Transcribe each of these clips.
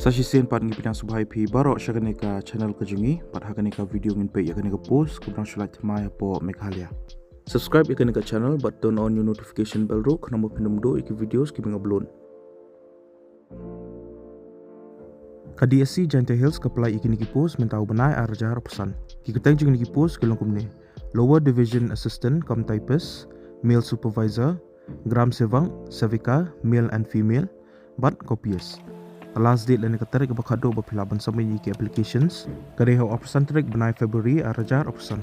Sashisin pat ngi pinang subhai pi barok syakane ka channel kejungi pat hakane ka video ngin pe yakane ka post kubrang sulai tmai po Meghalaya. Subscribe yakane ka channel but turn on your notification bell ro kana mo pinum do iki videos ki upload. Ka DSC Jante Hills ka apply ikini ki post mentau benai arjar pesan. Ki ketang jing ki post ki longkum ne. Lower Division Assistant cum Typist, Male Supervisor, Gram Sevang, Sevika, Male and Female, but copious. Last date lani katarik bakado bapilaban sama yiki applications kareha option tarik benai February arajar option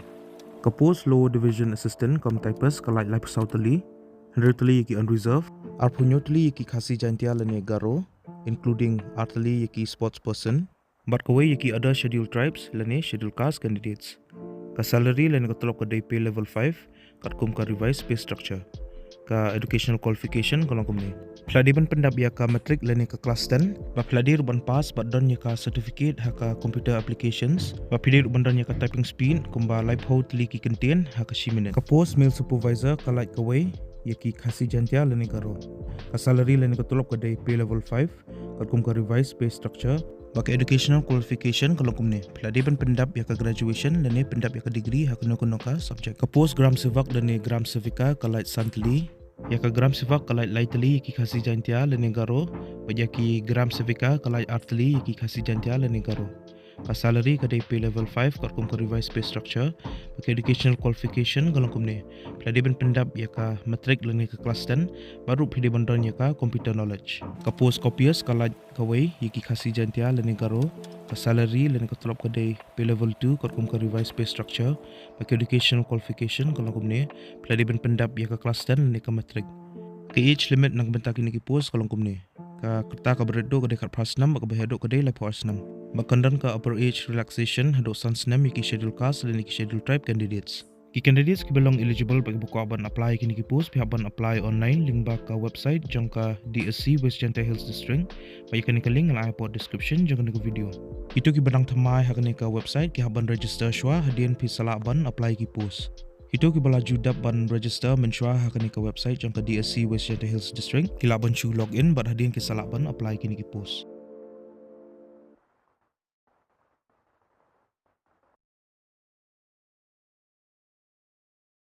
ka post lower division assistant cum typist ka light sautali henry yiki unreserved arpunyotli yiki khasi jantia lani garo including artali yiki sports person but kawai yiki other scheduled tribes lani scheduled caste candidates ka salary lani katolop ka day pay level 5 katkum ka revised pay structure ka educational qualification kolong kumni peladiban pendap ya ka matric lani ka class 10 ba peladi ruban pass ba don ya ka certificate ha ka computer applications ba pidi ruban don ya ka typing speed kumba live hold li ki contain ha ka shiminen ka post mail supervisor ka like kawai ya ki khasi jantia lani karo ka salary lani ka tulop ka day pay level 5 ka kum ka revised pay structure baka educational qualification kalau kumne peladiban pendap ya ka graduation lani pendap ya ka degree ha kuno ka subject ka post gram sevak lani gram sevika ka light santli ya ka gram sevak ka light lightly ki khasi jantia lani garo baja ki gram sevika ka light artli ki khasi jantia lani garo ka salary ka day pay level 5 ka kum ka revised pay structure baka educational qualification kalau kumne peladiban pendap ya ka matric lani ka class 10 baru pidi bandon ya ka computer knowledge ka post copious ka light kawai yiki khasi jantia lani garo ka salary lani ka tulop ka day pay level 2 ka kum ka revised pay structure baka educational qualification kalau kumne peladiban pendap ya ka class 10 lani ka matric ka age limit nang bentak ini ki post kalau kumne ka kerta ka beredo ka dekat pas 6 ka behedok ka day lepas 6 bakandan ka upper age relaxation hadok sans 6 yiki schedule caste lani ki schedule tribe candidates ki candidates ki belong eligible bagi buku aban apply kini ki post pihak aban apply online link ba ka website jangka DSC West Jante Hills District ba ikani ka link la iPod description jangka ko video itu ki benang thamai hakani ka website ki aban register shwa hadian pi sala aban apply ki post itu ki bala judap ban register menshwa hakani ka website jangka DSC West Jante Hills District ki laban chu login ba hadian ki sala aban apply kini ki post